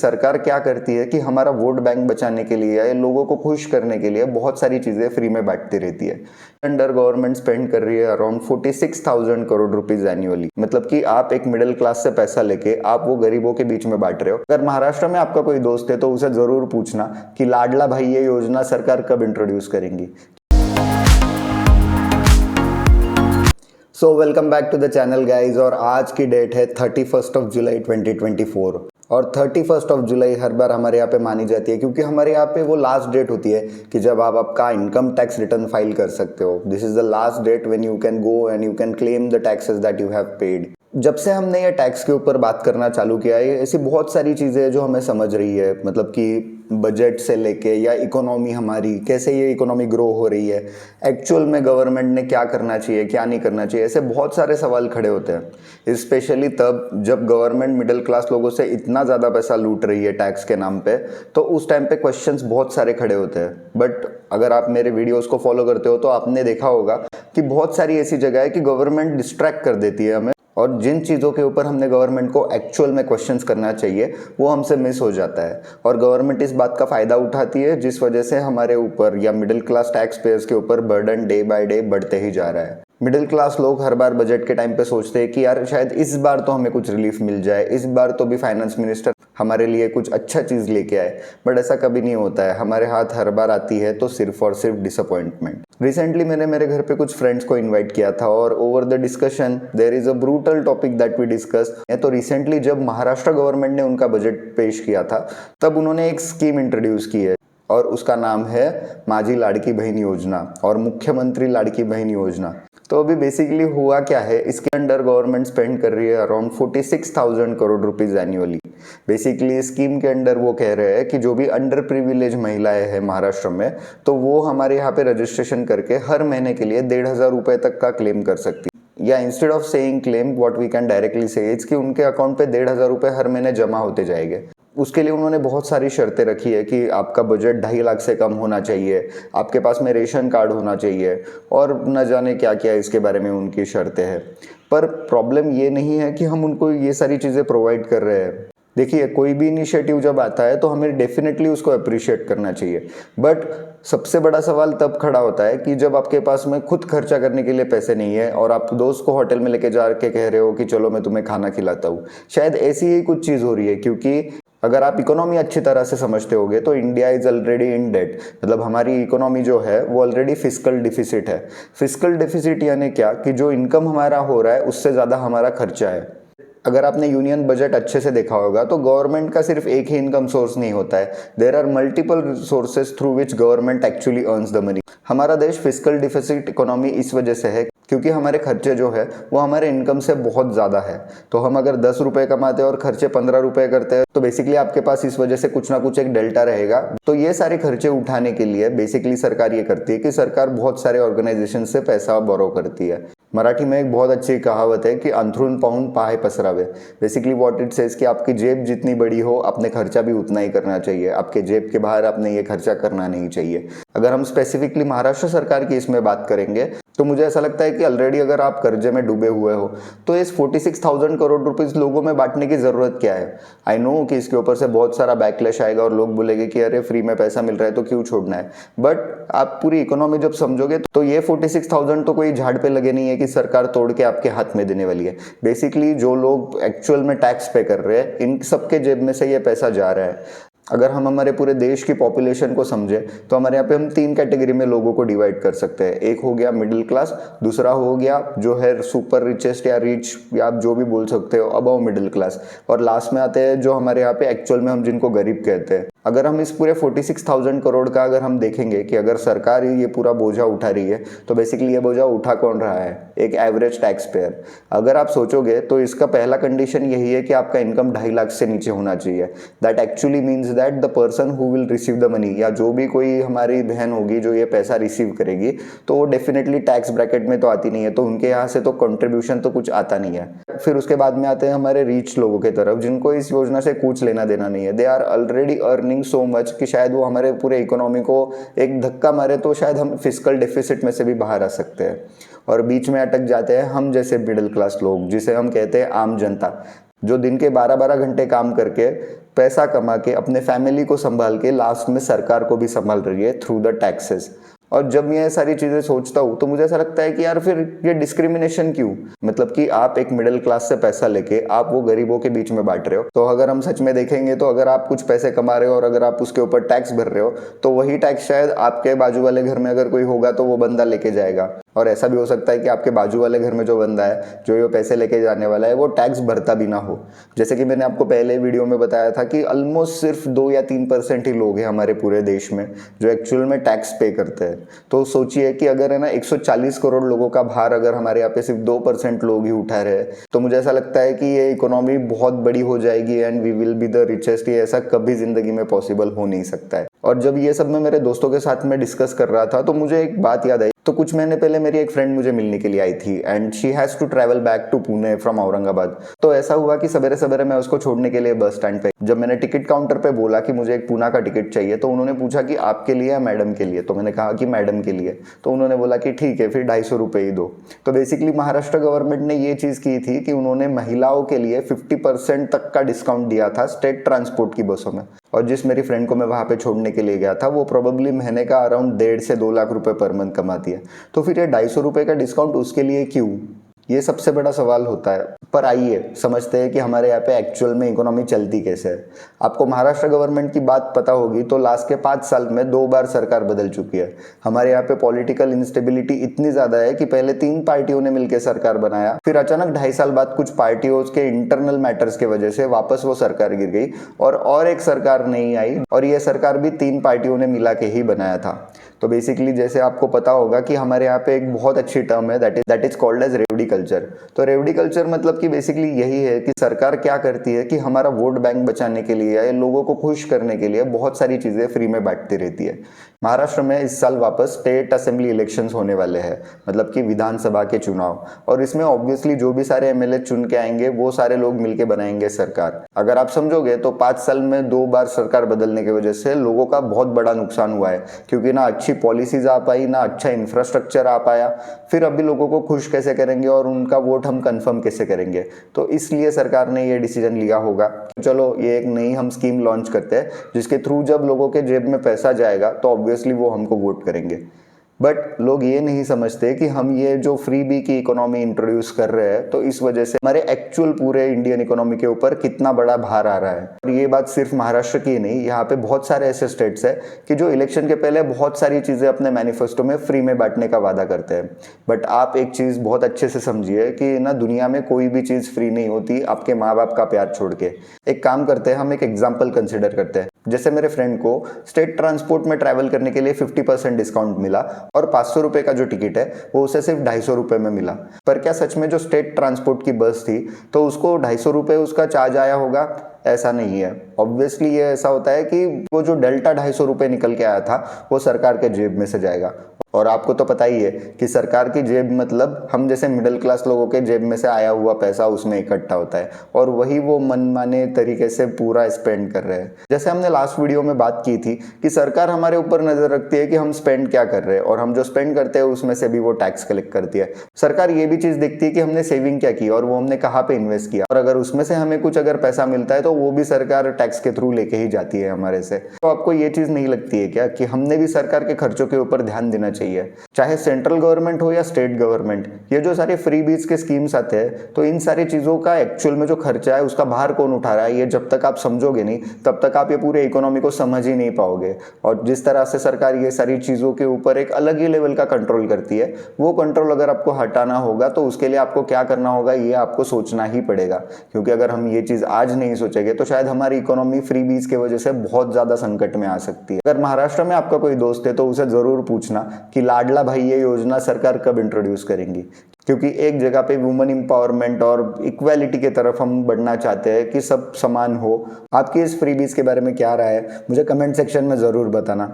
सरकार क्या करती है कि हमारा वोट बैंक बचाने के लिए या लोगों को खुश करने के लिए बहुत सारी चीजें फ्री में बांटती रहती है। अंडर गवर्नमेंट स्पेंड कर रही है अराउंड 46,000 करोड़ रुपीज एनुअली। मतलब कि आप एक मिडिल क्लास से पैसा लेके आप वो गरीबों के बीच में बांट रहे हो। अगर महाराष्ट्र में आपका कोई दोस्त है तो उसे जरूर पूछना कि लाडला भाई ये योजना सरकार कब इंट्रोड्यूस करेंगी। So welcome back to the channel guys. और आज की डेट है 31 जुलाई 2024। और 31 जुलाई हर बार हमारे यहाँ पे मानी जाती है क्योंकि हमारे यहाँ पे वो लास्ट डेट होती है कि जब आप आपका इनकम टैक्स रिटर्न फाइल कर सकते हो। This is the last date when you can go and you can claim the taxes that you have paid. जब से हमने ये टैक्स के ऊपर बात करना चालू किया है, ऐसी बहुत सारी चीज़ें हैं जो हमें समझ रही है। मतलब कि बजट से लेके या इकोनॉमी हमारी कैसे ये इकोनॉमी ग्रो हो रही है, एक्चुअल में गवर्नमेंट ने क्या करना चाहिए क्या नहीं करना चाहिए, ऐसे बहुत सारे सवाल खड़े होते हैं। स्पेशली तब जब गवर्नमेंट मिडिल क्लास लोगों से इतना ज़्यादा पैसा लूट रही है टैक्स के नाम पे, तो उस टाइम पे क्वेश्चंस बहुत सारे खड़े होते हैं। बट अगर आप मेरे वीडियोस को फॉलो करते हो तो आपने देखा होगा कि बहुत सारी ऐसी जगह है कि गवर्नमेंट डिस्ट्रैक्ट कर देती है हमें, और जिन चीज़ों के ऊपर हमने गवर्नमेंट को एक्चुअल में क्वेश्चंस करना चाहिए वो हमसे मिस हो जाता है। और गवर्नमेंट इस बात का फ़ायदा उठाती है जिस वजह से हमारे ऊपर या मिडिल क्लास टैक्स पेयर्स के ऊपर बर्डन डे बाय डे बढ़ते ही जा रहा है। मिडिल क्लास लोग हर बार बजट के टाइम पे सोचते हैं कि यार शायद इस बार तो हमें कुछ रिलीफ मिल जाए, इस बार तो भी फाइनेंस मिनिस्टर हमारे लिए कुछ अच्छा चीज़ लेके आए। बट ऐसा कभी नहीं होता है। हमारे हाथ हर बार आती है तो सिर्फ और सिर्फ डिसअपॉइंटमेंट। रिसेंटली मैंने मेरे घर पे कुछ फ्रेंड्स को इनवाइट किया था और over the discussion there is a brutal topic that we discuss. तो रिसेंटली जब महाराष्ट्र गवर्नमेंट ने उनका बजट पेश किया था तब उन्होंने एक स्कीम इंट्रोड्यूस की है और उसका नाम है माझी लाड़की बहन योजना और मुख्यमंत्री लाड़की बहन योजना। तो अभी बेसिकली हुआ क्या है, इसके अंडर गवर्नमेंट स्पेंड कर रही है around 46,000 crore rupees annually. Basically scheme के अंडर वो कह रहे हैं कि जो भी अंडर प्रिविलेज महिलाएं हैं महाराष्ट्र में, तो वो हमारे यहाँ पे रजिस्ट्रेशन करके हर महीने के लिए 1,500 रुपए तक का क्लेम कर सकती है। या instead of saying claim what we can directly say is कि उनके अकाउंट पे 1,500 रुपए हर महीने जमा होते जाएंगे। उसके लिए उन्होंने बहुत सारी शर्तें रखी है कि आपका बजट 2.5 लाख से कम होना चाहिए, आपके पास में रेशन कार्ड होना चाहिए और न जाने क्या क्या इसके बारे में उनकी शर्तें हैं। पर प्रॉब्लम ये नहीं है कि हम उनको ये सारी चीज़ें प्रोवाइड कर रहे हैं। देखिए, कोई भी इनिशिएटिव जब आता है तो हमें डेफिनेटली उसको अप्रिशिएट करना चाहिए। बट सबसे बड़ा सवाल तब खड़ा होता है कि जब आपके पास में खुद खर्चा करने के लिए पैसे नहीं है और आप दोस्त को होटल में लेके जा के कह रहे हो कि चलो मैं तुम्हें खाना खिलाता हूँ। शायद ऐसी ही कुछ चीज़ हो रही है, क्योंकि अगर आप इकोनॉमी अच्छी तरह से समझते होगे तो India is already in debt. मतलब हमारी इकोनॉमी जो है वो ऑलरेडी फिस्कल डिफिसिट है। फिस्कल डिफिसिट यानी क्या कि जो इनकम हमारा हो रहा है उससे ज़्यादा हमारा खर्चा है। अगर आपने यूनियन बजट अच्छे से देखा होगा तो गवर्नमेंट का सिर्फ एक ही इनकम सोर्स नहीं होता है। There are multiple sources through which government actually earns the money. हमारा देश फिस्कल डिफिसिट इकोनॉमी इस वजह से है क्योंकि हमारे खर्चे जो है वो हमारे इनकम से बहुत ज़्यादा है। तो हम अगर 10 रुपए कमाते हैं और खर्चे 15 रुपए करते हैं तो बेसिकली आपके पास इस वजह से कुछ ना कुछ एक डेल्टा रहेगा। तो ये सारे खर्चे उठाने के लिए बेसिकली सरकार ये करती है कि सरकार बहुत सारे ऑर्गेनाइजेशन से पैसा बोरो करती है। मराठी में एक बहुत अच्छी कहावत है कि अंथरून पाहून पाय पसरावे। बेसिकली व्हाट इट सेज कि आपकी जेब जितनी बड़ी हो आपने खर्चा भी उतना ही करना चाहिए। आपके जेब के बाहर आपने ये खर्चा करना नहीं चाहिए। अगर हम स्पेसिफिकली महाराष्ट्र सरकार की इसमें बात करेंगे तो मुझे ऐसा लगता है कि ऑलरेडी अगर आप कर्जे में डूबे हुए हो तो इस 46,000 करोड़ रुपीस लोगों में बांटने की जरूरत क्या है। आई नो कि इसके ऊपर से बहुत सारा बैकलैश आएगा और लोग बोलेंगे कि अरे फ्री में पैसा मिल रहा है तो क्यों छोड़ना है। बट आप पूरी इकोनॉमी जब समझोगे तो ये 46,000 तो कोई झाड़ पे लगे नहीं है कि सरकार तोड़ के आपके हाथ में देने वाली है। बेसिकली जो लोग एक्चुअल में टैक्स पे कर रहे हैं इन सबके जेब में से ये पैसा जा रहा है। अगर हम हमारे पूरे देश की पॉपुलेशन को समझे तो हमारे यहाँ पे हम 3 कैटेगरी में लोगों को डिवाइड कर सकते हैं। एक हो गया मिडिल क्लास, दूसरा हो गया जो है सुपर रिचेस्ट या रिच या आप जो भी बोल सकते हो अबव मिडिल क्लास, और लास्ट में आते हैं जो हमारे यहाँ पे एक्चुअल में हम जिनको गरीब कहते हैं। अगर हम इस पूरे 46,000 करोड़ का अगर हम देखेंगे कि अगर सरकार ये पूरा बोझा उठा रही है तो बेसिकली ये बोझा उठा कौन रहा है, एक एवरेज टैक्स पेयर। अगर आप सोचोगे तो इसका पहला कंडीशन यही है कि आपका इनकम 2.5 लाख से नीचे होना चाहिए। That actually means that the person who will receive the money, या जो भी कोई हमारी बहन होगी जो ये पैसा रिसीव करेगी तो वो डेफिनेटली टैक्स ब्रैकेट में तो आती नहीं है, तो उनके यहाँ से तो कंट्रीब्यूशन तो कुछ आता नहीं है। फिर उसके बाद में आते हैं हमारे रिच लोगों की तरफ जिनको इस योजना से कुछ लेना देना नहीं है। They are already earning so much कि शायद वो हमारे पूरे इकोनॉमी को एक धक्का मारे तो शायद हम फिस्कल डेफिसिट में से भी बाहर आ सकते हैं। और बीच में अटक जाते हैं हम जैसे मिडिल क्लास लोग जिसे हम कहते हैं आम जनता। जो दिन के 12-12 घंटे काम करके पैसा कमा के अपने फैमिली को संभाल के लास्ट में सरकार को भी संभाल रही है थ्रू द टैक्सेस। और जब मैं ये सारी चीज़ें सोचता हूँ तो मुझे ऐसा लगता है कि यार फिर ये डिस्क्रिमिनेशन क्यों? मतलब कि आप एक मिडिल क्लास से पैसा लेके आप वो गरीबों के बीच में बांट रहे हो। तो अगर हम सच में देखेंगे तो अगर आप कुछ पैसे कमा रहे हो और अगर आप उसके ऊपर टैक्स भर रहे हो तो वही टैक्स शायद आपके बाजू वाले घर में अगर कोई होगा तो वो बंदा लेके जाएगा। और ऐसा भी हो सकता है कि आपके बाजू वाले घर में जो बंदा है जो ये पैसे लेके जाने वाला है वो टैक्स भरता भी ना हो। जैसे कि मैंने आपको पहले वीडियो में बताया था कि ऑलमोस्ट सिर्फ 2 या 3% ही लोग हैं हमारे पूरे देश में जो एक्चुअल में टैक्स पे करते हैं। तो सोचिए कि अगर है ना 140 करोड़ लोगों का भार अगर हमारे यहाँ पे सिर्फ 2% लोग ही उठा रहे हैं तो मुझे ऐसा लगता है कि ये इकोनॉमी बहुत बड़ी हो जाएगी and we will be the richest. ये ऐसा कभी जिंदगी में पॉसिबल हो नहीं सकता है। और जब ये सब मैं मेरे दोस्तों के साथ में डिस्कस कर रहा था तो मुझे एक बात याद आई। तो कुछ महीने पहले मेरी एक फ्रेंड मुझे मिलने के लिए आई थी and she has to travel back to Pune from Aurangabad. तो ऐसा हुआ कि सवेरे सवेरे मैं उसको छोड़ने के लिए बस स्टैंड पे जब मैंने टिकट काउंटर पे बोला कि मुझे एक पूना का टिकट चाहिए तो उन्होंने पूछा कि आपके लिए या मैडम के लिए। तो मैंने कहा कि मैडम के लिए। तो उन्होंने बोला कि ठीक है फिर 250 रुपये ही दो। तो बेसिकली महाराष्ट्र गवर्नमेंट ने ये चीज़ की थी कि उन्होंने महिलाओं के लिए 50% तक का डिस्काउंट दिया था स्टेट ट्रांसपोर्ट की बसों में। और जिस मेरी फ्रेंड को मैं वहाँ पे छोड़ने के लिए गया था वो प्रोबेबली महीने का अराउंड 1.5 से 2 लाख रुपए पर मंथ कमाती है। तो फिर ये 250 रुपये का डिस्काउंट उसके लिए क्यों? ये सबसे बड़ा सवाल होता है। पर आइए समझते हैं कि हमारे यहाँ पे एक्चुअल में इकोनॉमी चलती कैसे है। आपको महाराष्ट्र गवर्नमेंट की बात पता होगी तो लास्ट के 5 साल में 2 बार सरकार बदल चुकी है। हमारे यहाँ पे पॉलिटिकल इंस्टेबिलिटी इतनी ज़्यादा है कि पहले 3 पार्टियों ने मिलकर सरकार बनाया, फिर अचानक 2.5 साल बाद कुछ पार्टियों के इंटरनल मैटर्स की वजह से वापस वो सरकार गिर गई और एक सरकार नहीं आई और ये सरकार भी 3 पार्टियों ने मिला के ही बनाया था। तो बेसिकली जैसे आपको पता होगा कि हमारे यहाँ पे एक बहुत अच्छी टर्म है दैट इज कॉल्ड एज रेवड़ी कल्चर। तो रेवड़ी कल्चर मतलब कि बेसिकली यही है कि सरकार क्या करती है कि हमारा वोट बैंक बचाने के लिए या लोगों को खुश करने के लिए बहुत सारी चीज़ें फ्री में बांटती रहती है। महाराष्ट्र में इस साल वापस स्टेट असेंबली इलेक्शंस होने वाले हैं, मतलब कि विधानसभा के चुनाव। और इसमें ऑब्वियसली जो भी सारे एमएलए चुन के आएंगे वो सारे लोग मिलके बनाएंगे सरकार। अगर आप समझोगे तो 5 साल में 2 बार सरकार बदलने की वजह से लोगों का बहुत बड़ा नुकसान हुआ है, क्योंकि ना अच्छी पॉलिसीज आ पाई ना अच्छा इंफ्रास्ट्रक्चर आ पाया। फिर अभी लोगों को खुश कैसे करेंगे और उनका वोट हम कंफर्म कैसे करेंगे? तो इसलिए सरकार ने ये डिसीजन लिया होगा चलो ये एक नई हम स्कीम लॉन्च करते हैं जिसके थ्रू जब लोगों के जेब में पैसा जाएगा तो ऑब्वियसली वो हमको वोट करेंगे। बट लोग ये नहीं समझते कि हम ये जो फ्री बी की इकोनॉमी इंट्रोड्यूस कर रहे हैं तो इस वजह से हमारे एक्चुअल पूरे इंडियन इकोनॉमी के ऊपर कितना बड़ा भार आ रहा है। और ये बात सिर्फ महाराष्ट्र की नहीं, यहाँ पे बहुत सारे ऐसे स्टेट्स हैं कि जो इलेक्शन के पहले बहुत सारी चीज़ें अपने मैनिफेस्टो में फ्री में बांटने का वादा करते हैं। बट आप एक चीज़ बहुत अच्छे से समझिए कि ना दुनिया में कोई भी चीज़ फ्री नहीं होती आपके माँ बाप का प्यार छोड़ के। एक काम करते हैं, हम एक एग्जाम्पल कंसिडर करते हैं। जैसे मेरे फ्रेंड को स्टेट ट्रांसपोर्ट में ट्रैवल करने के लिए 50% डिस्काउंट मिला और 500 रुपये का जो टिकट है वो उसे सिर्फ 250 रुपये में मिला। पर क्या सच में जो स्टेट ट्रांसपोर्ट की बस थी तो उसको 250 रुपये उसका चार्ज आया होगा? ऐसा नहीं है। ऑब्वियसली ये ऐसा होता है कि वो जो डेल्टा 250 रुपये निकल के आया था वो सरकार के जेब में से जाएगा। और आपको तो पता ही है कि सरकार की जेब मतलब हम जैसे मिडिल क्लास लोगों के जेब में से आया हुआ पैसा उसमें इकट्ठा होता है और वही वो मनमाने तरीके से पूरा स्पेंड कर रहे हैं। जैसे हमने लास्ट वीडियो में बात की थी कि सरकार हमारे ऊपर नजर रखती है कि हम स्पेंड क्या कर रहे हैं और हम जो स्पेंड करते हैं उसमें से भी वो टैक्स कलेक्ट करती है। सरकार ये भी चीज़ देखती है कि हमने सेविंग क्या की और वो हमने कहाँ पे इन्वेस्ट किया, और अगर उसमें से हमें कुछ अगर पैसा मिलता है तो वो भी सरकार टैक्स के थ्रू लेके ही जाती है हमारे से। तो आपको ये चीज़ नहीं लगती है क्या कि हमने भी सरकार के खर्चों के ऊपर ध्यान देना चाहिए, चाहे सेंट्रल गवर्नमेंट हो या स्टेट गवर्नमेंट? ये जो सारे फ्री बीज के स्कीम्स आते हैं तो इन सारी चीज़ों का एक्चुअल में जो खर्चा है उसका भार कौन उठा रहा है, ये जब तक आप समझोगे नहीं तब तक आप ये पूरे इकोनॉमी को समझ ही नहीं पाओगे। और जिस तरह से सरकार ये सारी चीज़ों के ऊपर एक अलग ही लेवल का कंट्रोल करती है, वो कंट्रोल अगर आपको हटाना होगा तो उसके लिए आपको क्या करना होगा ये आपको सोचना ही पड़ेगा। क्योंकि अगर हम ये चीज़ आज नहीं सोचेंगे तो शायद हमारी इकोनॉमी फ्री बीज की वजह से बहुत ज़्यादा संकट में आ सकती है। अगर महाराष्ट्र में आपका कोई दोस्त है तो उसे ज़रूर पूछना कि लाडला भाई ये योजना सरकार कब इंट्रोड्यूस करेंगी, क्योंकि एक जगह पे वुमेन एम्पावरमेंट और इक्वालिटी की तरफ हम बढ़ना चाहते हैं कि सब समान हो। आपकी इस फ्री बीज के बारे में क्या राय है मुझे कमेंट सेक्शन में ज़रूर बताना।